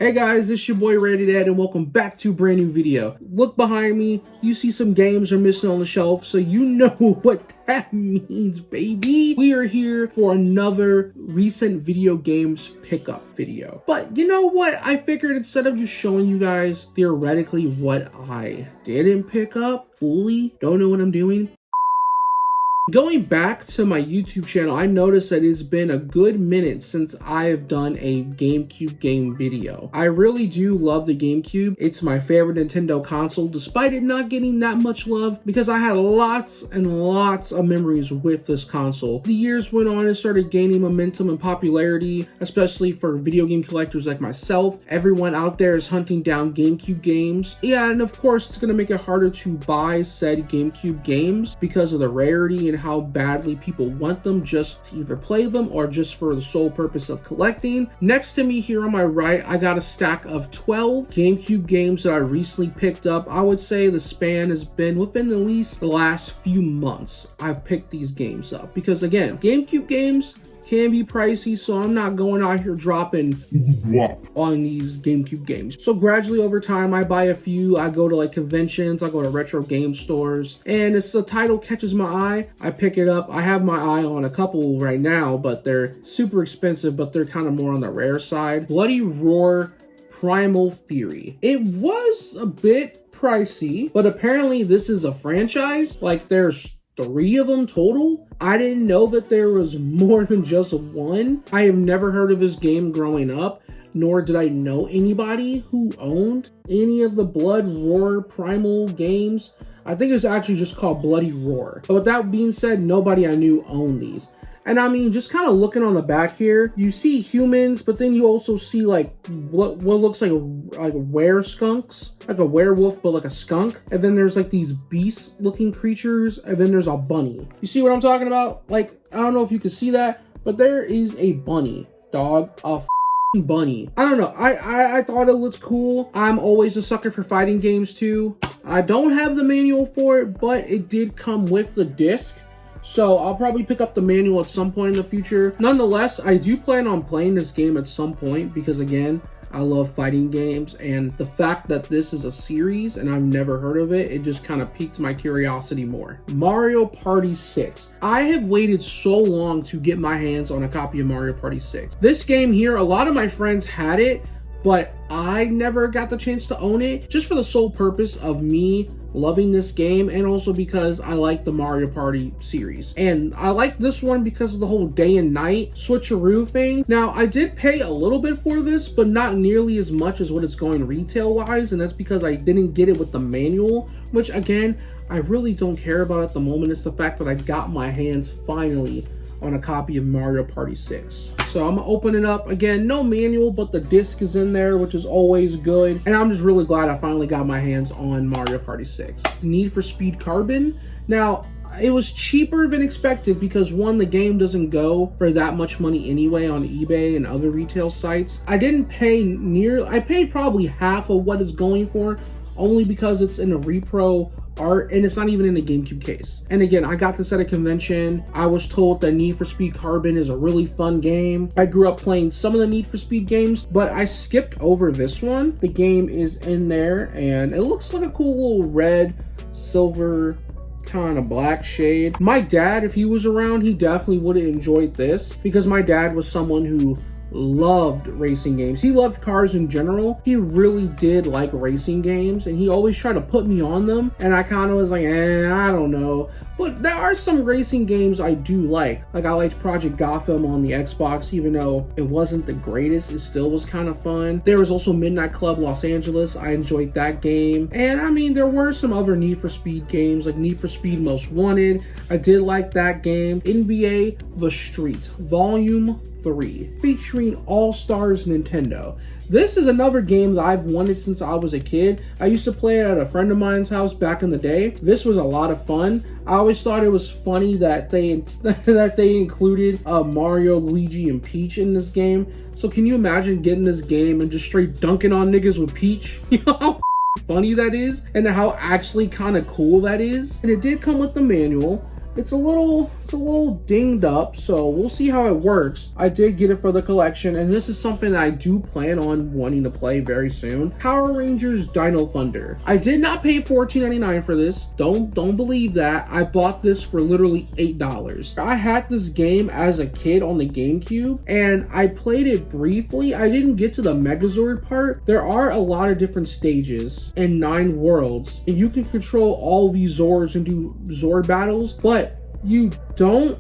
Hey guys, it's your boy Ready Dad and welcome back to a brand new video. Look behind me, you see some games are missing on the shelf, so you know what that means, baby. We are here for another recent video games pickup video. But you know what? I figured instead of just showing you guys theoretically what I didn't pick up fully, don't know what I'm doing. Going back to my YouTube channel, I noticed that it's been a good minute since I have done a GameCube game video. I really do love the GameCube. It's my favorite Nintendo console, despite it not getting that much love, because I had lots and lots of memories with this console. The years went on and started gaining momentum and popularity, especially for video game collectors like myself. Everyone out there is hunting down GameCube games. Yeah, and of course, it's gonna make it harder to buy said GameCube games because of the rarity and how badly people want them just to either play them or just for the sole purpose of collecting. Next to me here on my right, I got a stack of 12 GameCube games that I recently picked up. I would say the span has been within at least the last few months I've picked these games up, because again, GameCube games can be pricey, so I'm not going out here dropping on these GameCube games. So gradually over time, I buy a few. I go to like conventions, I go to retro game stores, and if the title catches my eye, I pick it up. I have my eye on a couple right now, but they're super expensive, but they're kind of more on the rare side. Bloody Roar Primal Fury. It was a bit pricey, but apparently this is a franchise. Like there's 3 of them total. I didn't know that there was more than just one. I have never heard of this game growing up, nor did I know anybody who owned any of the Blood Roar Primal games. I think it's actually just called Bloody Roar. But with that being said, nobody I knew owned these. And I mean, just kind of looking on the back here, you see humans, but then you also see like what looks like were-skunks, like a werewolf, but like a skunk. And then there's like these beast-looking creatures, and then there's a bunny. You see what I'm talking about? Like, I don't know if you can see that, but there is a bunny, dog, a bunny. I don't know. I thought it looked cool. I'm always a sucker for fighting games too. I don't have the manual for it, but it did come with the disc. So I'll probably pick up the manual at some point in the future. Nonetheless, I do plan on playing this game at some point because again, I love fighting games, and the fact that this is a series and I've never heard of it, it just kind of piqued my curiosity more. Mario Party 6. I have waited so long to get my hands on a copy of Mario Party 6. This game here, a lot of my friends had it, but I never got the chance to own it, just for the sole purpose of me loving this game, and also because I like the Mario Party series. And I like this one because of the whole day and night switcheroo thing. Now, I did pay a little bit for this, but not nearly as much as what it's going retail wise, and that's because I didn't get it with the manual, which again, I really don't care about at the moment. It's the fact that I got my hands finally on a copy of Mario Party 6. So I'm gonna open it up. Again, no manual, but the disc is in there, which is always good. And I'm just really glad I finally got my hands on Mario Party 6. Need for Speed Carbon. Now, it was cheaper than expected because one, the game doesn't go for that much money anyway on eBay and other retail sites. I didn't pay I paid probably half of what it's going for, only because it's in a repro art and it's not even in the GameCube case. And again, I got this at a convention. I was told that Need for Speed Carbon is a really fun game. I grew up playing some of the Need for Speed games, but I skipped over this one. The game is in there and it looks like a cool little red, silver, kind of black shade. My dad, if he was around, he definitely would have enjoyed this because my dad was someone who loved racing games. He loved cars in general. He really did like racing games, and he always tried to put me on them, and I kind of was like, I don't know. But there are some racing games I do like. Like I liked Project Gotham on the Xbox, even though it wasn't the greatest, it still was kind of fun. There was also Midnight Club Los Angeles. I enjoyed that game. And I mean, there were some other Need for Speed games, like Need for Speed Most Wanted. I did like that game. NBA The Street, Volume 3, featuring All-Stars Nintendo. This is another game that I've wanted since I was a kid. I used to play it at a friend of mine's house back in the day. This was a lot of fun. I always thought it was funny that they included Mario, Luigi, and Peach in this game. So can you imagine getting this game and just straight dunking on niggas with Peach? You know how funny that is, and how actually kind of cool that is. And it did come with the manual. it's a little dinged up, so we'll see how it works. I did get it for the collection, and this is something that I do plan on wanting to play very soon. Power Rangers Dino Thunder. I did not pay $14.99 for this. Don't believe that. I bought this for literally $8. I had this game as a kid on the GameCube, and I played it briefly. I didn't get to the Megazord part. There are a lot of different stages and 9 worlds, and you can control all these Zords and do Zord battles, but you don't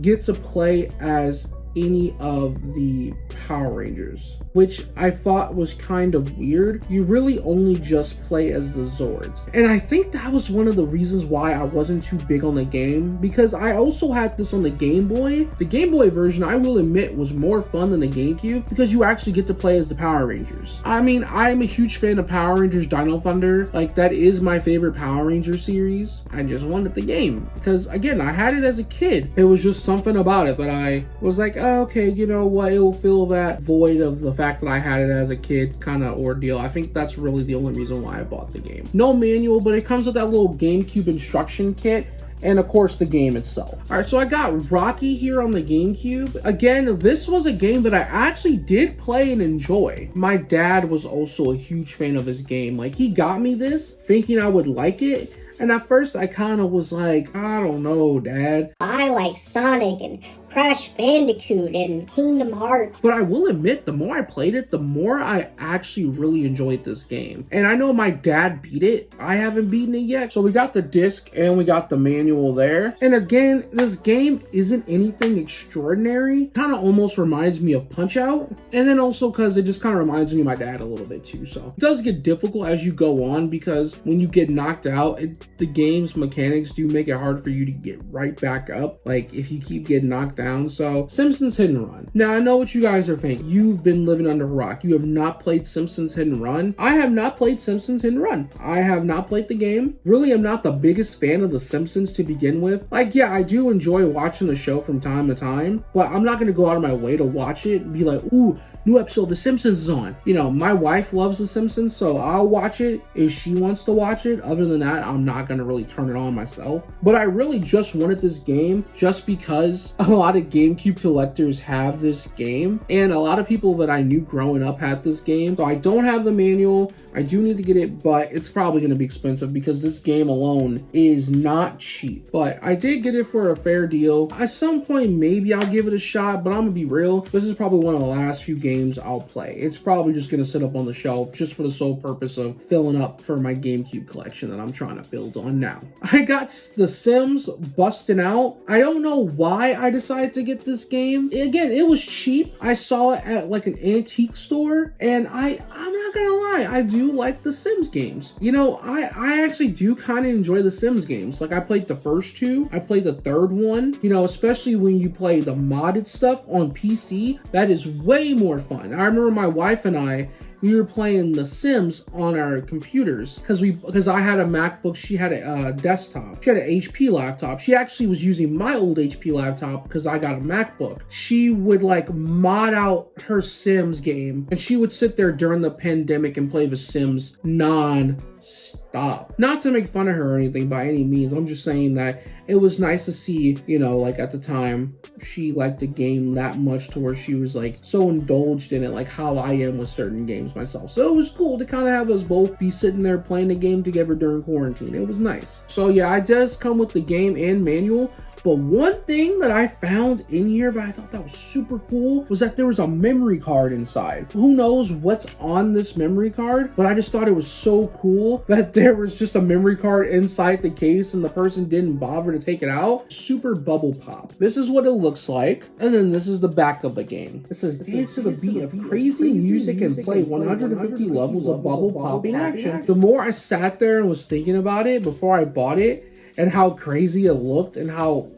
get to play as any of the Power Rangers, which I thought was kind of weird. You really only just play as the Zords. And I think that was one of the reasons why I wasn't too big on the game, because I also had this on the Game Boy. The Game Boy version, I will admit, was more fun than the GameCube because you actually get to play as the Power Rangers. I mean, I'm a huge fan of Power Rangers Dino Thunder. Like, that is my favorite Power Ranger series. I just wanted the game because, again, I had it as a kid. It was just something about it that I was like, oh, okay, you know what, it'll fill that void of the fact that I had it as a kid kind of ordeal. I think that's really the only reason why I bought the game. No manual, but it comes with that little GameCube instruction kit, and of course the game itself. All right, so I got Rocky here on the GameCube. Again, this was a game that I actually did play and enjoy. My dad was also a huge fan of this game. Like, he got me this thinking I would like it, and at first I kind of was like, I don't know, Dad. I like Sonic and Crash Bandicoot and Kingdom Hearts. But I will admit, the more I played it, the more I actually really enjoyed this game. And I know my dad beat it. I haven't beaten it yet. So we got the disc and we got the manual there. And again, this game isn't anything extraordinary. Kind of almost reminds me of Punch-Out. And then also because it just kind of reminds me of my dad a little bit too. So it does get difficult as you go on, because when you get knocked out, the game's mechanics do make it hard for you to get right back up. Like, if you keep getting knocked down. So Simpsons Hit and Run. Now, I know what you guys are thinking. You've been living under a rock. You have not played Simpsons Hit and Run. I have not played Simpsons Hit and Run. I have not played the game. Really, I'm not the biggest fan of The Simpsons to begin with. Like, yeah, I do enjoy watching the show from time to time, but I'm not going to go out of my way to watch it and be like, ooh, new episode of The Simpsons is on. You know, my wife loves The Simpsons, so I'll watch it if she wants to watch it. Other than that, I'm not going to really turn it on myself. But I really just wanted this game just because a lot of GameCube collectors have this game, and a lot of people that I knew growing up had this game. So I don't have the manual. I do need to get it, but it's probably going to be expensive because this game alone is not cheap. But I did get it for a fair deal. At some point, maybe I'll give it a shot, but I'm going to be real. This is probably one of the last few games I'll play. It's probably just going to sit up on the shelf just for the sole purpose of filling up for my GameCube collection that I'm trying to build on now. I got The Sims Busting Out. I don't know why I decided to get this game. Again, it was cheap. I saw it at like an antique store, and I'm not gonna lie, I do like the Sims games. You know, I actually do kind of enjoy the Sims games. Like, I played the first 2, I played the third one, you know, especially when you play the modded stuff on PC. That is way more fun. I remember my wife and we were playing The Sims on our computers because I had a MacBook, she had a desktop. She had an HP laptop. She actually was using my old HP laptop because I got a MacBook. She would like mod out her Sims game, and she would sit there during the pandemic and play The Sims non-stop. Not to make fun of her or anything by any means. I'm just saying that it was nice to see, you know, like at the time, she liked the game that much to where she was like so indulged in it, like how I am with certain games myself. So it was cool to kind of have us both be sitting there playing the game together during quarantine. It was nice. So yeah, it does come with the game and manual. But one thing that I found in here that I thought that was super cool was that there was a memory card inside. Who knows what's on this memory card, but I just thought it was so cool that there was just a memory card inside the case and the person didn't bother to take it out. Super bubble pop. This is what it looks like. And then this is the back of the game. It says, dance to the beat of crazy music and play 150 levels of bubble popping action. The more I sat there and was thinking about it before I bought it, and how crazy it looked and how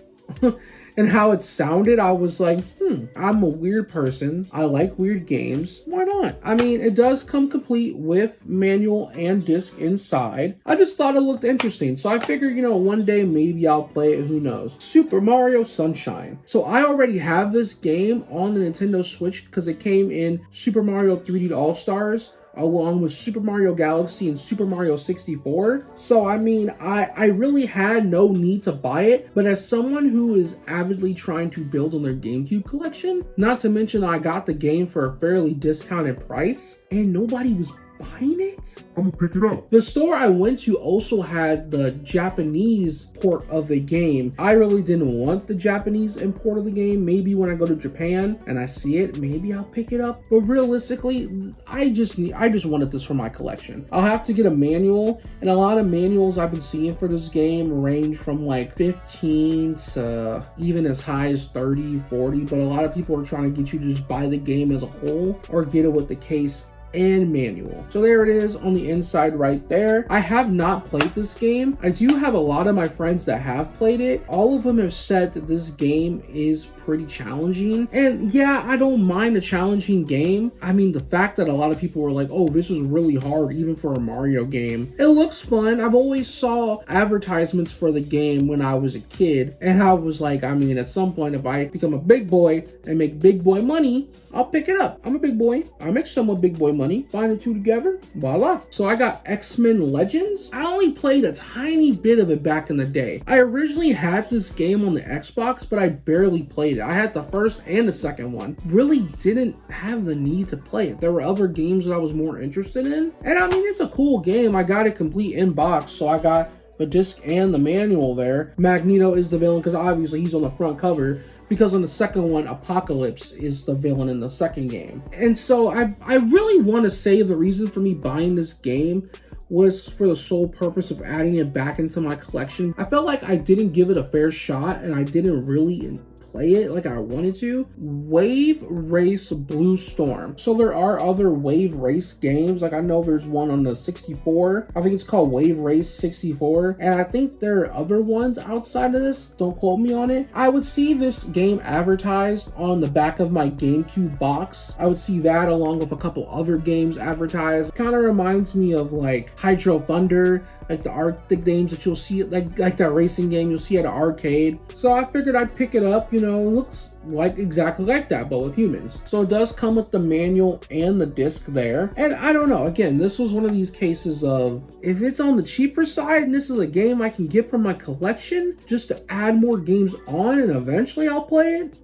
and how it sounded, I was like, I'm a weird person. I like weird games. Why not? I mean, it does come complete with manual and disc inside. I just thought it looked interesting. So I figured, you know, one day maybe I'll play it. Who knows? Super Mario Sunshine. So I already have this game on the Nintendo Switch because it came in Super Mario 3D All-Stars. along with Super Mario Galaxy and Super Mario 64. So I mean, I really had no need to buy it, but as someone who is avidly trying to build on their GameCube collection, not to mention I got the game for a fairly discounted price and nobody was buying it, I'm gonna pick it up. The store I went to also had the Japanese port of the game. I really didn't want the Japanese import of the game. Maybe when I go to Japan and I see it, maybe I'll pick it up. But realistically, I just wanted this for my collection. I'll have to get a manual, and a lot of manuals I've been seeing for this game range from like 15 to even as high as 30, 40. But a lot of people are trying to get you to just buy the game as a whole or get it with the case and manual. So there it is on the inside right there. I have not played this game. I do have a lot of my friends that have played it. All of them have said that this game is pretty challenging. And yeah, I don't mind a challenging game. I mean, the fact that a lot of people were like, oh, this is really hard even for a Mario game. It looks fun. I've always saw advertisements for the game when I was a kid. And I was like, I mean, at some point, if I become a big boy and make big boy money, I'll pick it up. I'm a big boy. I make somewhat big boy money. Bind the two together, voila. So I got X-Men Legends. I only played a tiny bit of it back in the day. I originally had this game on the Xbox, but I barely played it. I had the first and the second one. Really didn't have the need to play it. There were other games that I was more interested in. And I mean, it's a cool game. I got it complete in box, so I got the disc and the manual there. Magneto is the villain because obviously he's on the front cover, because on the second one, Apocalypse is the villain in the second game. And so I really want to say the reason for me buying this game was for the sole purpose of adding it back into my collection. I felt like I didn't give it a fair shot and I didn't really play it like I wanted to. Wave Race Blue Storm. So there are other Wave Race games. Like I know there's one on the 64. I think it's called Wave Race 64. And I think there are other ones outside of this. Don't quote me on it. I would see this game advertised on the back of my GameCube box. I would see that along with a couple other games advertised. Kind of reminds me of like Hydro Thunder, like the games that you'll see, like that racing game you'll see at an arcade. So I figured I'd pick it up. You know, it looks like exactly like that, but with humans. So it does come with the manual and the disc there. And I don't know, again, this was one of these cases of, if it's on the cheaper side and this is a game I can get from my collection just to add more games on and eventually I'll play it,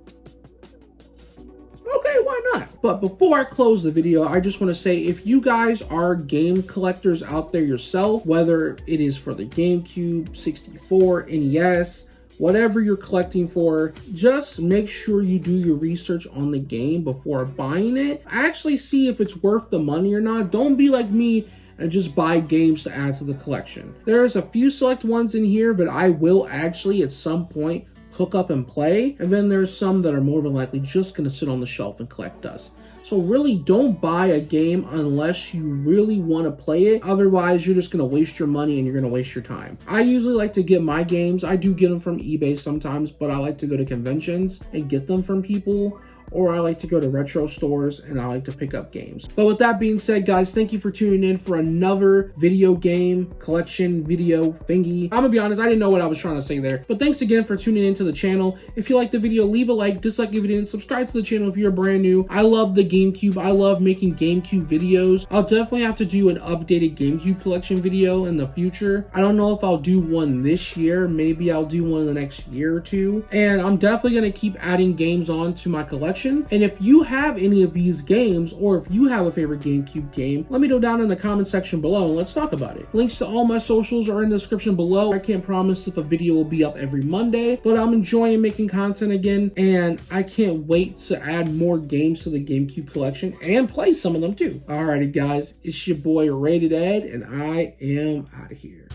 okay, why not? But before I close the video, I just want to say, if you guys are game collectors out there yourself, whether it is for the GameCube, 64, NES, whatever you're collecting for, just make sure you do your research on the game before buying it. Actually see if it's worth the money or not. Don't be like me and just buy games to add to the collection. There's a few select ones in here that I will actually at some point hook up and play, and then there's some that are more than likely just going to sit on the shelf and collect dust. So really don't buy a game unless you really want to play it. Otherwise, you're just going to waste your money and you're going to waste your time. I usually like to get my games. I do get them from eBay sometimes, but I like to go to conventions and get them from people. Or I like to go to retro stores and I like to pick up games. But with that being said, guys, thank you for tuning in for another video game collection video thingy. I'm gonna be honest, I didn't know what I was trying to say there. But thanks again for tuning into the channel. If you liked the video, leave a like, dislike if you didn't, subscribe to the channel if you're brand new. I love the GameCube. I love making GameCube videos. I'll definitely have to do an updated GameCube collection video in the future. I don't know if I'll do one this year. Maybe I'll do one in the next year or two. And I'm definitely gonna keep adding games on to my collection. And if you have any of these games, or if you have a favorite GameCube game, let me know down in the comment section below and let's talk about it. Links to all my socials are in the description below. I can't promise if a video will be up every Monday, but I'm enjoying making content again, and I can't wait to add more games to the GameCube collection and play some of them too. Alrighty guys, it's your boy Rated Ed, and I am out of here.